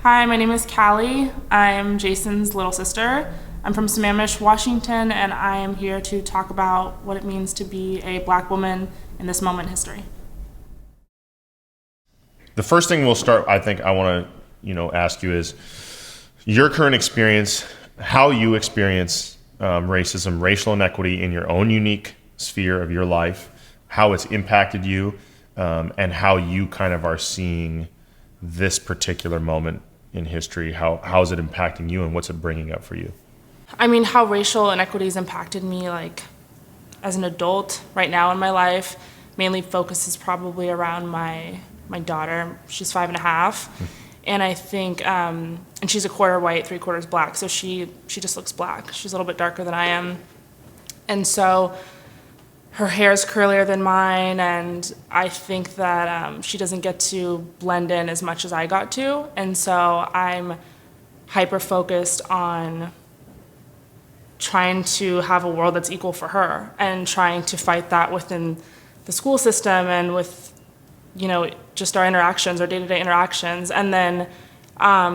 Hi, my name is Callie. I'm Jason's little sister. I'm from Sammamish, Washington, and I am here to talk about what it means to be a Black woman in this moment in history. The first thing we'll start, I think I want to, ask you is your current experience, how you experience racism, racial inequity in your own unique sphere of your life, how it's impacted you, and how you kind of are seeing this particular moment in history. How is it impacting you, and what's it bringing up for you? I mean, how racial inequities impacted me, as an adult right now in my life, mainly focuses probably around my daughter. She's 5.5, and I think, and she's a quarter white, 3/4 black, so she just looks black. She's a little bit darker than I am, and so her hair is curlier than mine, and I think that she doesn't get to blend in as much as I got to, and so I'm hyper-focused on trying to have a world that's equal for her and trying to fight that within the school system and with, just our interactions, our day-to-day interactions, and then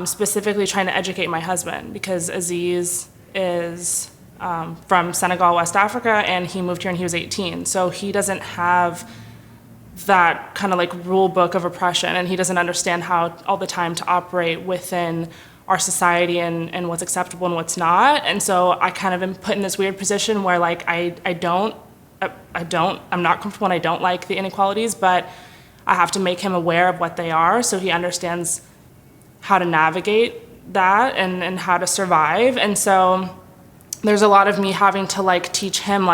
specifically trying to educate my husband, because Aziz is from Senegal, West Africa, and he moved here when he was 18. So he doesn't have that kind of rule book of oppression, and he doesn't understand how all the time to operate within our society and what's acceptable and what's not. And so I kind of am put in this weird position where I'm not comfortable and I don't like the inequalities, but I have to make him aware of what they are so he understands how to navigate that and how to survive. And so there's a lot of me having to teach him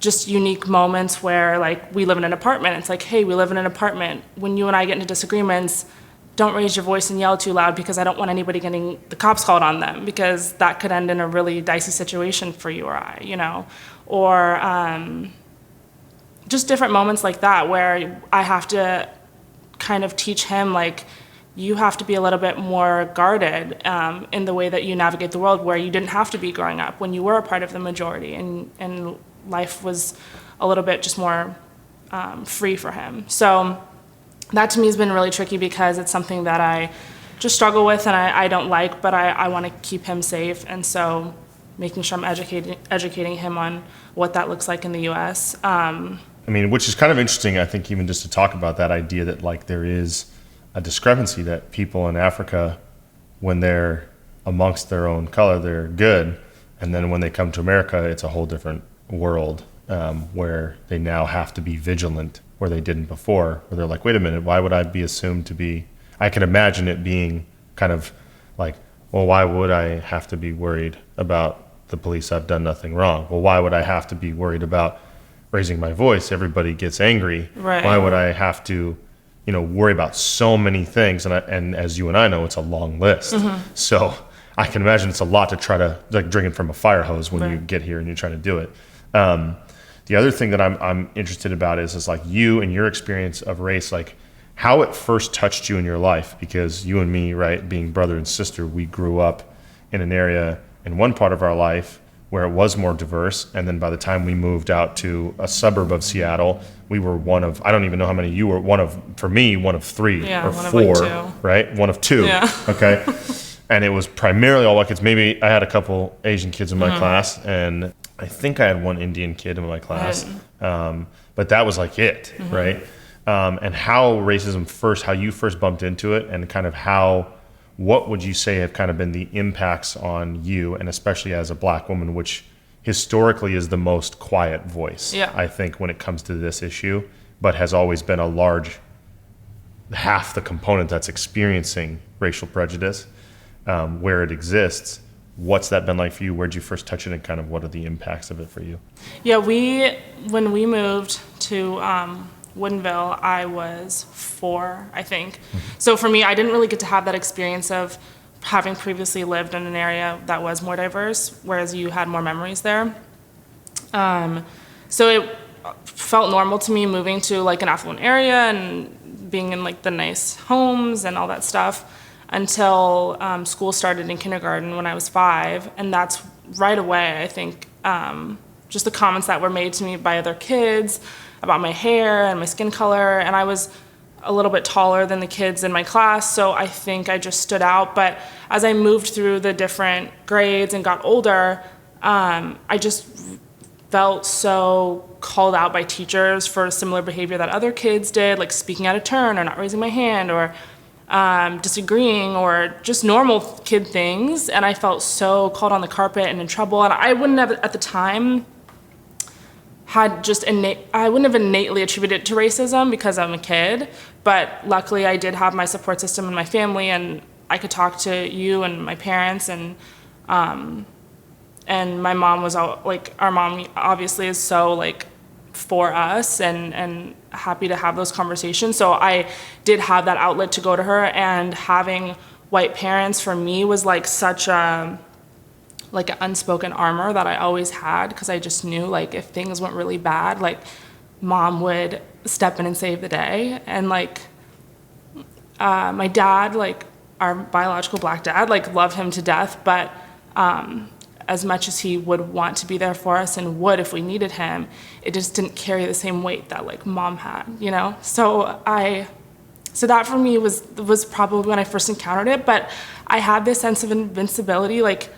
just unique moments where we live in an apartment. It's hey, we live in an apartment. When you and I get into disagreements, don't raise your voice and yell too loud, because I don't want anybody getting the cops called on them, because that could end in a really dicey situation for you or I, or just different moments like that where I have to kind of teach him you have to be a little bit more guarded in the way that you navigate the world, where you didn't have to be growing up when you were a part of the majority, and life was a little bit just more free for him. So that to me has been really tricky, because it's something that I just struggle with and I don't like, but I want to keep him safe. And so making sure I'm educating him on what that looks like in the US. Which is kind of interesting, I think, even just to talk about that idea that there is a discrepancy, that people in Africa, when they're amongst their own color, they're good. And then when they come to America, it's a whole different world where they now have to be vigilant, where they didn't before, where they're wait a minute, why would I be assumed to be? I can imagine it being kind of well, why would I have to be worried about the police? I've done nothing wrong. Well, why would I have to be worried about raising my voice? Everybody gets angry. Right. Why would I have to worry about so many things? And as you and I know, it's a long list. Mm-hmm. So I can imagine it's a lot to try to drinking from a fire hose when you get here and you're trying to do it. The other thing that I'm interested about is you and your experience of race, how it first touched you in your life, because you and me, right, being brother and sister, we grew up in an area in one part of our life where it was more diverse, and then by the time we moved out to a suburb of Seattle, we were one of, I don't even know how many you were, for me, one of three or four, right? One of two, yeah. Okay? And it was primarily all white kids. Maybe I had a couple Asian kids in my class, and I think I had one Indian kid in my class, but that was it, right? And how racism how you first bumped into it, and kind of what would you say have kind of been the impacts on you, and especially as a Black woman, which historically is the most quiet voice, I think, when it comes to this issue, but has always been a large half the component that's experiencing racial prejudice, where it exists. What's that been like for you? Where'd you first touch it, and kind of what are the impacts of it for you? Yeah, when we moved to Woodinville, I was 4, I think. Mm-hmm. So for me, I didn't really get to have that experience of having previously lived in an area that was more diverse, whereas you had more memories there. So it felt normal to me moving to an affluent area and being in the nice homes and all that stuff, until school started in kindergarten when I was 5, and that's right away, I think, just the comments that were made to me by other kids about my hair and my skin color, and I was a little bit taller than the kids in my class, so I think I just stood out. But as I moved through the different grades and got older, I just felt so called out by teachers for similar behavior that other kids did, like speaking out of turn or not raising my hand or disagreeing or just normal kid things. And I felt so called on the carpet and in trouble. And I wouldn't have at the time I wouldn't have innately attributed it to racism because I'm a kid, but luckily I did have my support system in my family, and I could talk to you and my parents, and my mom was like, our mom obviously is so like for us and happy to have those conversations. So I did have that outlet to go to her, and having white parents for me was like such a like an unspoken armor that I always had, because I just knew like if things went really bad, like mom would step in and save the day. And like my dad, like our biological black dad, like loved him to death, but as much as he would want to be there for us and would if we needed him, it just didn't carry the same weight that like mom had, you know? So that for me was probably when I first encountered it, but I had this sense of invincibility, like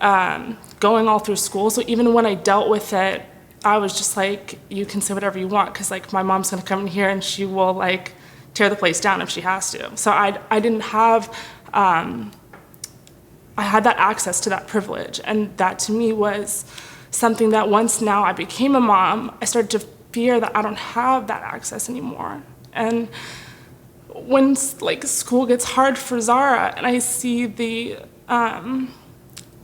going all through school. So even when I dealt with it, I was just like, you can say whatever you want, because like my mom's gonna come in here and she will like tear the place down if she has to. So I didn't have, I had that access to that privilege, and that to me was something that once now I became a mom, I started to fear that I don't have that access anymore. And when like school gets hard for Zara and I see the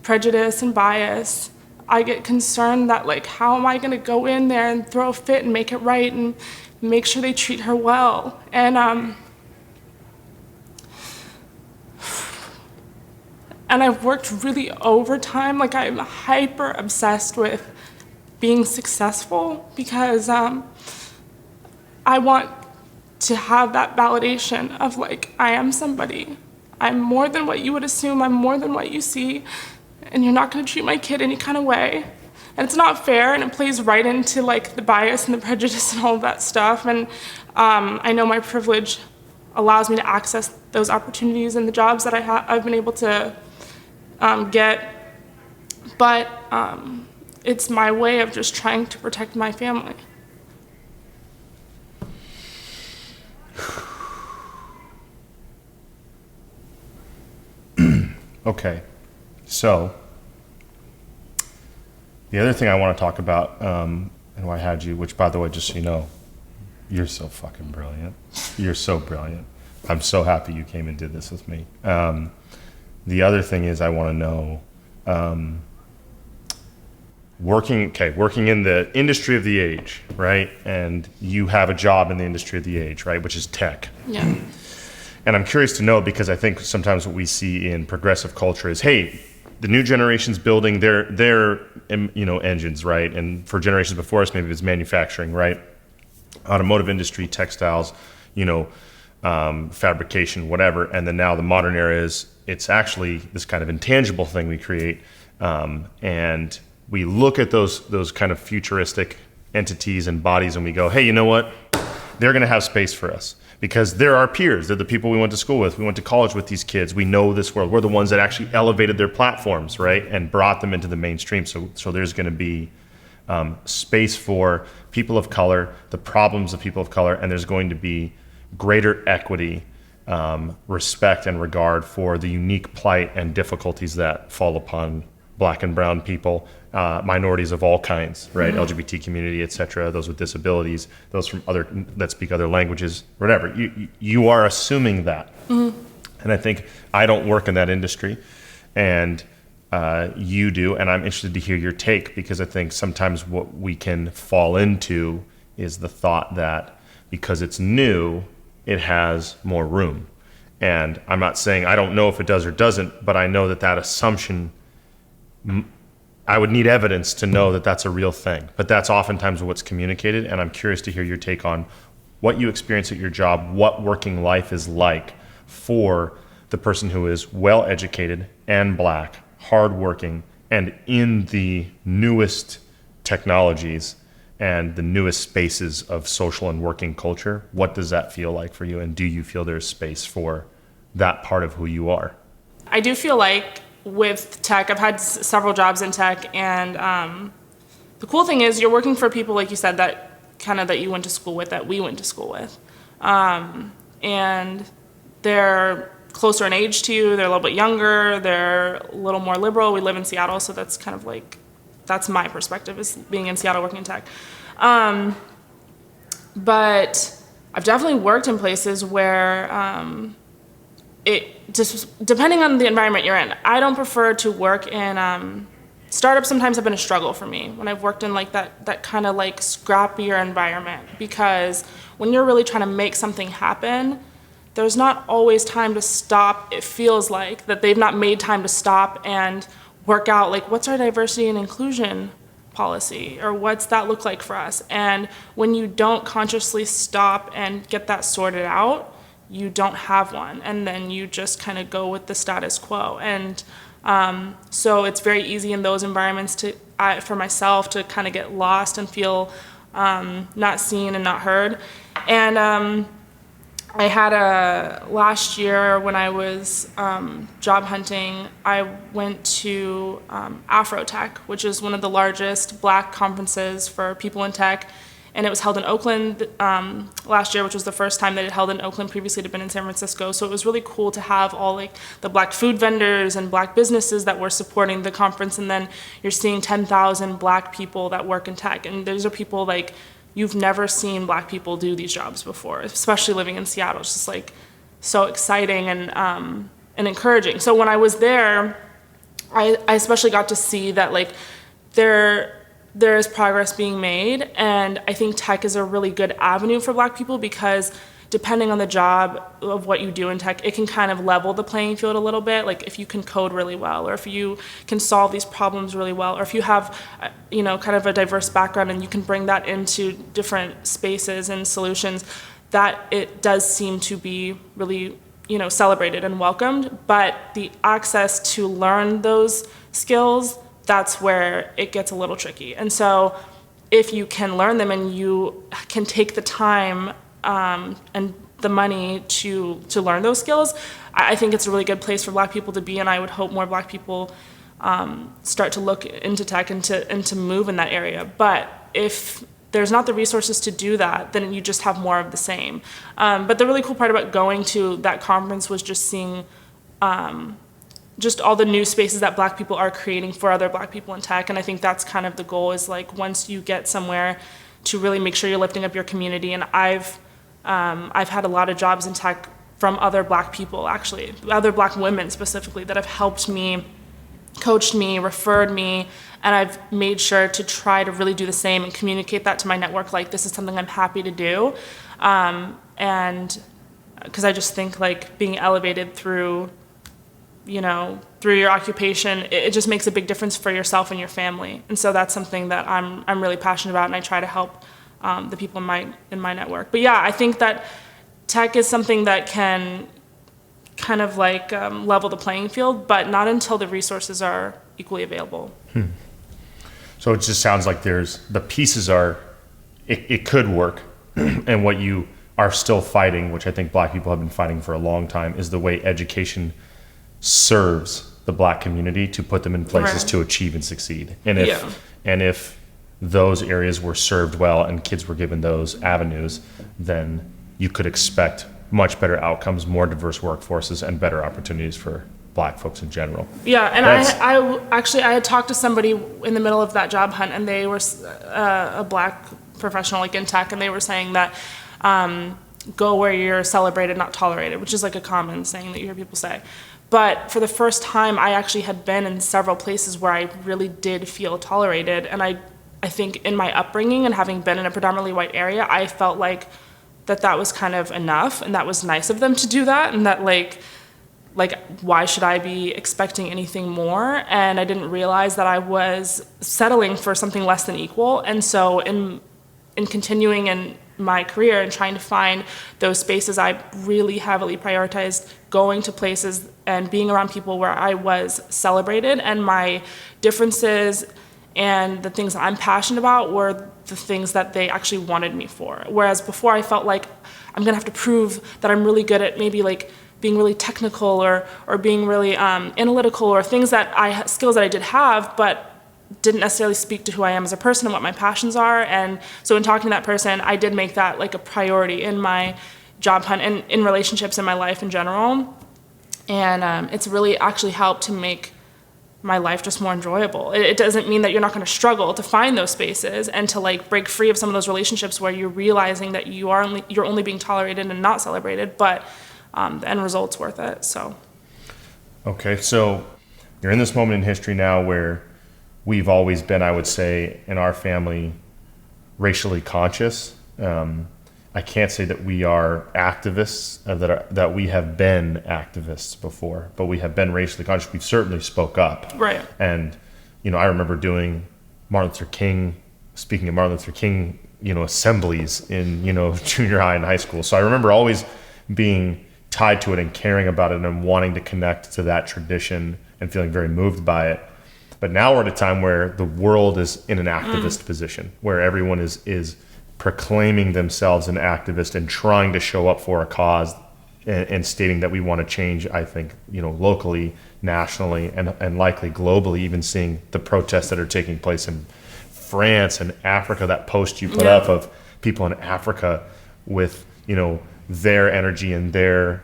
prejudice and bias, I get concerned that like, how am I gonna go in there and throw a fit and make it right and make sure they treat her well? And I've worked really overtime. Like I'm hyper obsessed with being successful because I want to have that validation of like, I am somebody. I'm more than what you would assume. I'm more than what you see. And you're not gonna treat my kid any kind of way. And it's not fair, and it plays right into like the bias and the prejudice and all of that stuff. And I know my privilege allows me to access those opportunities and the jobs that I've been able to get. But it's my way of just trying to protect my family. Okay, so the other thing I want to talk about, and why I had you, which by the way, just so you know, you're so fucking brilliant. You're so brilliant. I'm so happy you came and did this with me. The other thing is I want to know, working in the industry of the age, right? And you have a job in the industry of the age, right? Which is tech. Yeah. And I'm curious to know, because I think sometimes what we see in progressive culture is, hey, the new generation's building their engines, right? And for generations before us, maybe it was manufacturing, right? Automotive industry, textiles, fabrication, whatever. And then now the modern era is, it's actually this kind of intangible thing we create. And we look at those kind of futuristic entities and bodies and we go, hey, you know what? They're going to have space for us. Because they're our peers. They're the people we went to school with. We went to college with these kids. We know this world. We're the ones that actually elevated their platforms, right? And brought them into the mainstream. So there's going to be space for people of color, the problems of people of color, and there's going to be greater equity, respect, and regard for the unique plight and difficulties that fall upon Black and brown people, minorities of all kinds, right? Mm-hmm. LGBT community, et cetera, those with disabilities, those from that speak other languages, whatever. You are assuming that. Mm-hmm. And I think I don't work in that industry, and you do, and I'm interested to hear your take, because I think sometimes what we can fall into is the thought that because it's new, it has more room. And I'm not saying I don't know if it does or doesn't, but I know that assumption, I would need evidence to know that that's a real thing. But that's oftentimes what's communicated, and I'm curious to hear your take on what you experience at your job, what working life is like for the person who is well-educated and Black, hardworking, and in the newest technologies, and the newest spaces of social and working culture. What does that feel like for you? And do you feel there's space for that part of who you are? I do feel like with tech, I've had several jobs in tech, and the cool thing is you're working for people, like you said, that you went to school with, that we went to school with. And they're closer in age to you, they're a little bit younger, they're a little more liberal. We live in Seattle, so that's kind of like, that's my perspective, is being in Seattle working in tech. But I've definitely worked in places where it just, depending on the environment you're in, I don't prefer to work in, startups sometimes have been a struggle for me when I've worked in like that kind of like scrappier environment, because when you're really trying to make something happen, there's not always time to stop. It feels like that they've not made time to stop and work out like, what's our diversity and inclusion policy, or what's that look like for us? And when you don't consciously stop and get that sorted out, you don't have one, and then you just kind of go with the status quo. And so it's very easy in those environments for myself to kind of get lost and feel not seen and not heard. And I had last year when I was job hunting, I went to Afrotech, which is one of the largest Black conferences for people in tech. And it was held in Oakland last year, which was the first time that it held in Oakland. Previously, it had been in San Francisco. So it was really cool to have all like the Black food vendors and Black businesses that were supporting the conference. And then you're seeing 10,000 Black people that work in tech. And those are people like, you've never seen Black people do these jobs before, especially living in Seattle. It's just like so exciting and encouraging. So when I was there, I especially got to see that like there is progress being made, and I think tech is a really good avenue for Black people, because depending on the job of what you do in tech, it can kind of level the playing field a little bit. Like if you can code really well, or if you can solve these problems really well, or if you have, kind of a diverse background and you can bring that into different spaces and solutions, that it does seem to be really, celebrated and welcomed. But the access to learn those skills, that's where it gets a little tricky. And so if you can learn them and you can take the time and the money to learn those skills, I think it's a really good place for Black people to be, and I would hope more Black people start to look into tech and to move in that area. But if there's not the resources to do that, then you just have more of the same. But the really cool part about going to that conference was just seeing just all the new spaces that Black people are creating for other Black people in tech. And I think that's kind of the goal, is like once you get somewhere to really make sure you're lifting up your community. And I've had a lot of jobs in tech from other Black people, actually, other Black women specifically, that have helped me, coached me, referred me, and I've made sure to try to really do the same and communicate that to my network, like this is something I'm happy to do. And because I just think like being elevated through your occupation, it just makes a big difference for yourself and your family. And so that's something that I'm really passionate about, and I try to help the people in my network. But yeah, I think that tech is something that can kind of like level the playing field, but not until the resources are equally available. So it just sounds like the pieces are, it could work, and what you are still fighting, which I think Black people have been fighting for a long time, is the way education serves the Black community to put them in places to achieve and succeed. And if those areas were served well and kids were given those avenues, then you could expect much better outcomes, more diverse workforces, and better opportunities for Black folks in general. Yeah, and I had talked to somebody in the middle of that job hunt, and they were a Black professional like in tech, and they were saying that go where you're celebrated, not tolerated, which is like a common saying that you hear people say. But for the first time, I actually had been in several places where I really did feel tolerated. And I think in my upbringing and having been in a predominantly white area, I felt like that was kind of enough, and that was nice of them to do that, and that like why should I be expecting anything more? And I didn't realize that I was settling for something less than equal. And so in continuing in my career and trying to find those spaces, I really heavily prioritized going to places and being around people where I was celebrated, and my differences and the things that I'm passionate about were the things that they actually wanted me for. Whereas before I felt like I'm gonna have to prove that I'm really good at maybe like being really technical or being really analytical, or things that skills that I did have, but didn't necessarily speak to who I am as a person and what my passions are. And so in talking to that person, I did make that like a priority in my job hunt and in relationships in my life in general. And it's really actually helped to make my life just more enjoyable. It doesn't mean that you're not going to struggle to find those spaces and to like break free of some of those relationships where you're realizing that you're only being tolerated and not celebrated, but the end result's worth it. So. Okay, so you're in this moment in history now where we've always been, I would say, in our family, racially conscious. I can't say that we are activists, that we have been activists before, but we have been racially conscious. We've certainly spoke up. Right. And, I remember doing speaking of Martin Luther King, assemblies in, junior high and high school. So I remember always being tied to it and caring about it and wanting to connect to that tradition and feeling very moved by it. But now we're at a time where the world is in an activist position, where everyone is proclaiming themselves an activist and trying to show up for a cause and stating that we want to change, I think, locally, nationally, and likely globally, even seeing the protests that are taking place in France and Africa, that post you put up of people in Africa with, their energy and their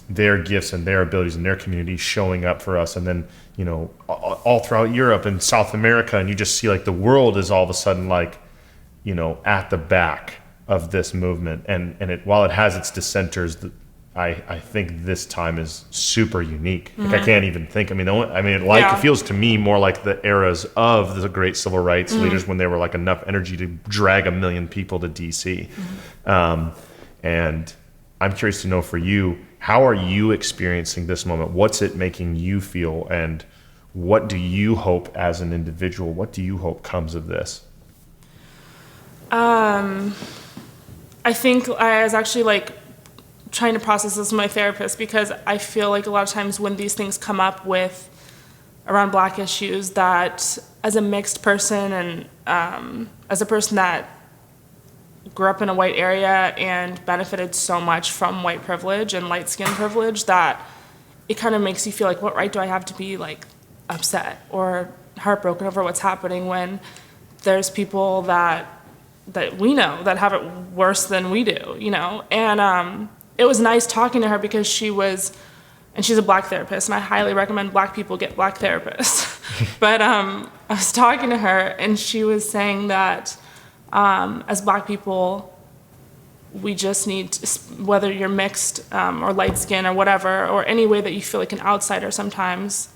gifts and their abilities and their communities showing up for us. And then, all throughout Europe and South America, and you just see like the world is all of a sudden like, at the back of this movement. And while it has its dissenters, I think this time is super unique. Like I can't even think. It feels to me more like the eras of the great civil rights leaders when there were like enough energy to drag 1 million people to DC. And I'm curious to know for you, how are you experiencing this moment? What's it making you feel? And what do you hope as an individual? What do you hope comes of this? I think I was actually like trying to process this with my therapist, because I feel like a lot of times when these things come up around Black issues, that as a mixed person and as a person that grew up in a white area and benefited so much from white privilege and light skin privilege, that it kind of makes you feel like, what right do I have to be like upset or heartbroken over what's happening when there's people that we know that have it worse than we do, And it was nice talking to her, because she's a Black therapist, and I highly recommend Black people get Black therapists. But I was talking to her, and she was saying that as Black people, we just need to, whether you're mixed or light skin or whatever, or any way that you feel like an outsider sometimes,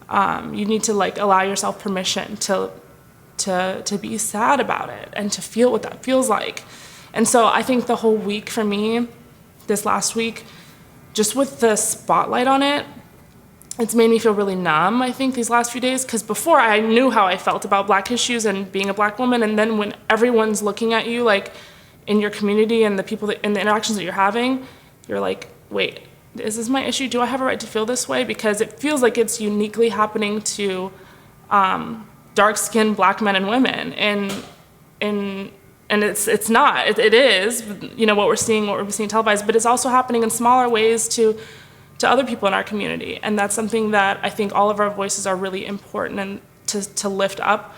you need to like allow yourself permission to be sad about it and to feel what that feels like. And so I think the whole week for me, this last week, just with the spotlight on it, it's made me feel really numb, I think, these last few days, because before I knew how I felt about Black issues and being a Black woman, and then when everyone's looking at you, like in your community and the people and the interactions that you're having, you're like, wait, is this my issue? Do I have a right to feel this way? Because it feels like it's uniquely happening to dark-skinned Black men and women, and it's not. It is, what we're seeing televised, but it's also happening in smaller ways to other people in our community, and that's something that I think all of our voices are really important, and to lift up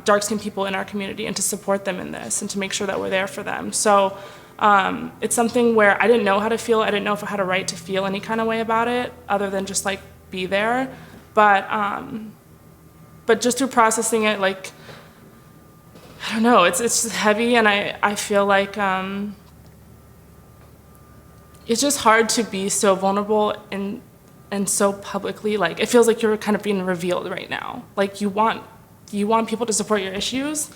dark-skinned people in our community and to support them in this and to make sure that we're there for them. So it's something where I didn't know how to feel. I didn't know if I had a right to feel any kind of way about it other than just like be there, but just through processing it, like, I don't know, it's just heavy, and I feel like it's just hard to be so vulnerable and so publicly, like, it feels like you're kind of being revealed right now. Like, you want people to support your issues,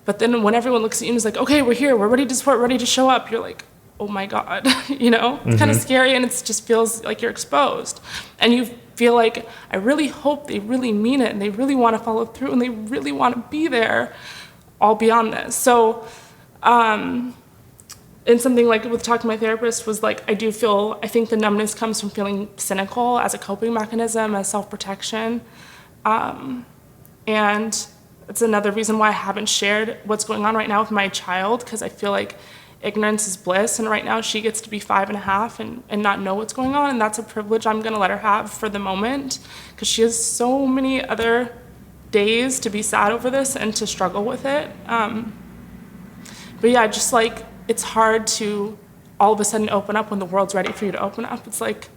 but then when everyone looks at you and is like, okay, we're here, we're ready to support, ready to show up, you're like, oh my God, It's kind of scary, and it just feels like you're exposed. And you feel like, I really hope they really mean it, and they really want to follow through, and they really want to be there all beyond this. So, and something like with talking to my therapist was like, I think the numbness comes from feeling cynical as a coping mechanism, as self-protection. And it's another reason why I haven't shared what's going on right now with my child, because I feel like ignorance is bliss, and right now she gets to be 5.5 and not know what's going on, and that's a privilege I'm gonna let her have for the moment, because she has so many other days to be sad over this and to struggle with it. But yeah, just like, it's hard to all of a sudden open up when the world's ready for you to open up. It's like,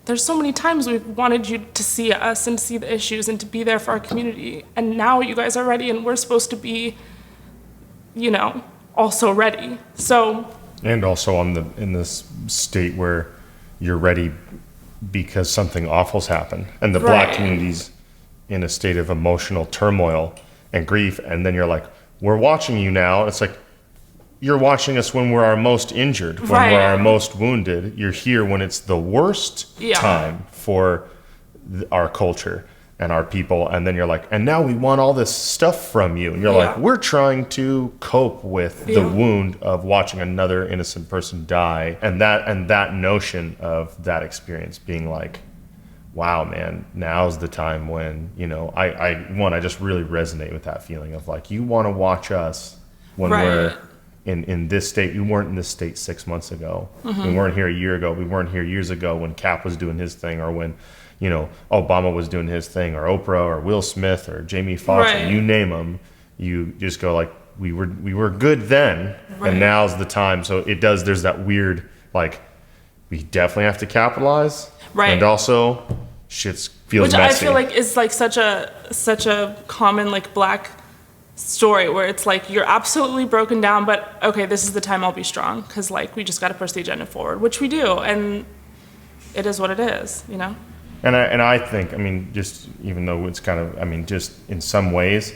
there's so many times we've wanted you to see us and see the issues and to be there for our community, and now you guys are ready, and we're supposed to be, you know, also ready. So, and also in this state where you're ready because something awful's happened, and the Black community's in a state of emotional turmoil and grief, and then you're like, we're watching you now. It's like, you're watching us when we're our most injured, when we're our most wounded. You're here when it's the worst time for our culture and our people. And then you're like, and now we want all this stuff from you. And you're like, we're trying to cope with the wound of watching another innocent person die. And that notion of that experience being like, wow, man, now's the time when, you know, I just really resonate with that feeling of like, you want to watch us when we're in this state. We weren't in this state 6 months ago. We weren't here a year ago. We weren't here years ago when Cap was doing his thing, or when, you know, Obama was doing his thing, or Oprah, or Will Smith, or Jamie Foxx, or you name them. You just go like, we were good then, and now's the time. So there's that weird, like, we definitely have to capitalize, and also shit feels messy. Which I feel like is like such a common like Black story, where it's like, you're absolutely broken down, but okay, this is the time I'll be strong, because like we just got to push the agenda forward, which we do, and it is what it is, you know. And I think, I mean, just even though it's kind of, I mean, just in some ways,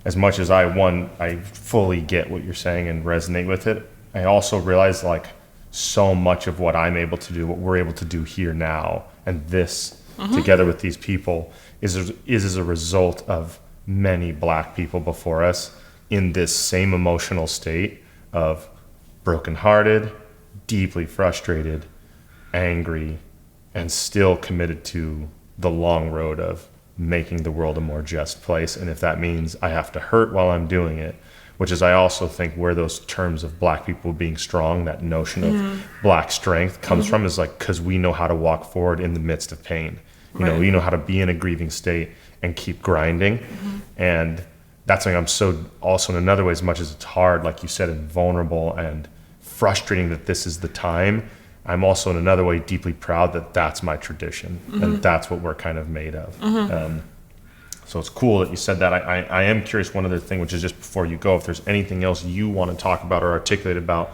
as much as I fully get what you're saying and resonate with it, I also realize like so much of what I'm able to do, what we're able to do here now, and this together with these people is as a result of many Black people before us in this same emotional state of brokenhearted, deeply frustrated, angry, and still committed to the long road of making the world a more just place. And if that means I have to hurt while I'm doing it, which is, I also think, where those terms of Black people being strong, that notion of Black strength comes from, is like, because we know how to walk forward in the midst of pain. You know, we know how to be in a grieving state and keep grinding. And that's something I'm so also, in another way, as much as it's hard, like you said, and vulnerable and frustrating that this is the time, I'm also in another way deeply proud that that's my tradition, and that's what we're kind of made of. So it's cool that you said that. I am curious, one other thing, which is just before you go, if there's anything else you want to talk about or articulate about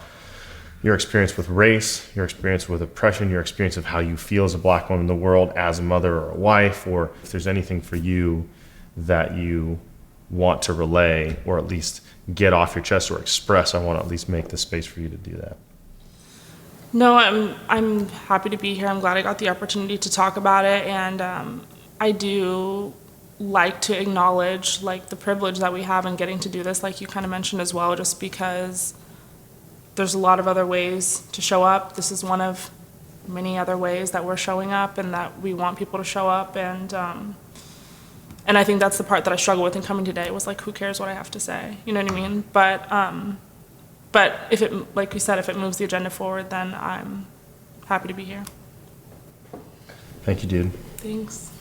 your experience with race, your experience with oppression, your experience of how you feel as a Black woman in the world, as a mother or a wife, or if there's anything for you that you want to relay or at least get off your chest or express, I want to at least make the space for you to do that. No, I'm happy to be here. I'm glad I got the opportunity to talk about it, and I do like to acknowledge like the privilege that we have in getting to do this, like you kind of mentioned as well, just because there's a lot of other ways to show up. This is one of many other ways that we're showing up and that we want people to show up, and I think that's the part that I struggle with in coming today, was like, who cares what I have to say, you know what I mean? But if it, like we said, if it moves the agenda forward, then I'm happy to be here. Thank you, dude. Thanks.